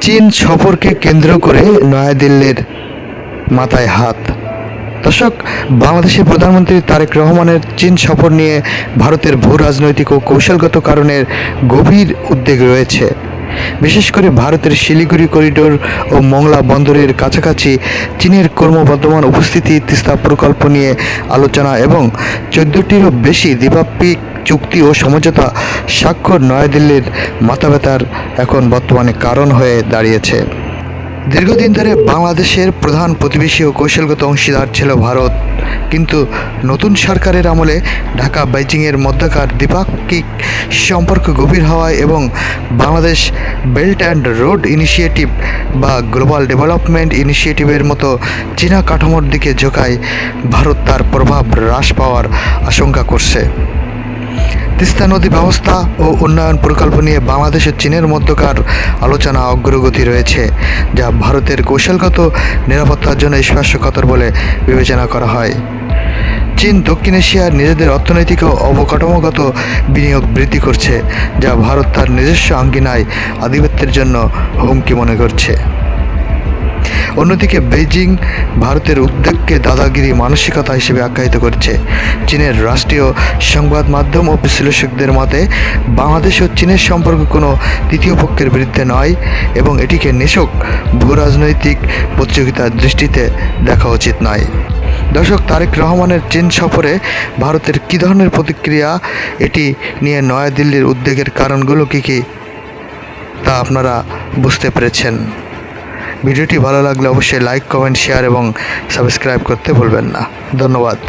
চীন সফরকে কেন্দ্র করে নয়াদিল্লির মাথায় হাত। দর্শক, বাংলাদেশের প্রধানমন্ত্রী তারেক রহমানের চীন সফর নিয়ে ভারতের ভূ রাজনৈতিক ও কৌশলগত কারণের গভীর উদ্বেগ রয়েছে। বিশেষ করে ভারতের শিলিগুড়ি করিডোর ও মংলা বন্দরের কাছাকাছি চীনের ক্রমবর্ধমান উপস্থিতি, তিস্তা প্রকল্প নিয়ে আলোচনা এবং 14টিরও বেশি দ্বিপাক্ষিক চুক্তি ও সমঝোতা স্বাক্ষর নয়াদিল্লির মাথাব্যথার এখন বর্তমানে কারণ হয়ে দাঁড়িয়েছে। দীর্ঘদিন ধরে বাংলাদেশের প্রধান প্রতিবেশী ও কৌশলগত অংশীদার ছিল ভারত, কিন্তু নতুন সরকারের আমলে ঢাকা বেইজিংয়ের মধ্যকার দ্বিপাক্ষিক সম্পর্ক গভীর হওয়ায় এবং Bangladesh belt and road initiative বা গ্লোবাল ডেভেলপমেন্ট ইনিশিয়েটিভের মতো চীনা কাঠামোর দিকে ঝোঁকায় ভারত তার প্রভাব হ্রাস পাওয়ার আশঙ্কা করছে। তিস্তা নদী ব্যবস্থা ও উন্নয়ন প্রকল্প নিয়ে বাংলাদেশ ও চীনের মধ্যকার আলোচনা অগ্রগতি রয়েছে, যা ভারতের কৌশলগত নিরাপত্তার জন্য স্পর্শকাতর বলে বিবেচনা করা হয়। চীন দক্ষিণ এশিয়ার নিজেদের অর্থনৈতিক ও অবকাঠামোগত বিনিয়োগ বৃদ্ধি করছে, যা ভারত তার নিজস্ব আঙ্গিনায় আধিপত্যের জন্য হুমকি মনে করছে। অন্যদিকে বেইজিং ভারতের উদ্বেগকে দাদাগিরি মানসিকতা হিসেবে আখ্যায়িত করছে। চীনের রাষ্ট্রীয় সংবাদ মাধ্যম ও বিশ্লেষকদের মতে বাংলাদেশ ও চীনের সম্পর্ক কোনো তৃতীয় পক্ষের বিরুদ্ধে নয় এবং এটিকে নিছক ভূরাজনৈতিক প্রতিযোগিতার দৃষ্টিতে দেখা উচিত নয়। দর্শক, তারেক রহমানের চীন সফরে ভারতের কী ধরনের প্রতিক্রিয়া, এটি নিয়ে নয়াদিল্লির উদ্বেগের কারণগুলো কী তা আপনারা বুঝতে পেরেছেন। ভিডিওটি ভালো লাগলে অবশ্যই লাইক, কমেন্ট, শেয়ার এবং সাবস্ক্রাইব করতে ভুলবেন না। ধন্যবাদ।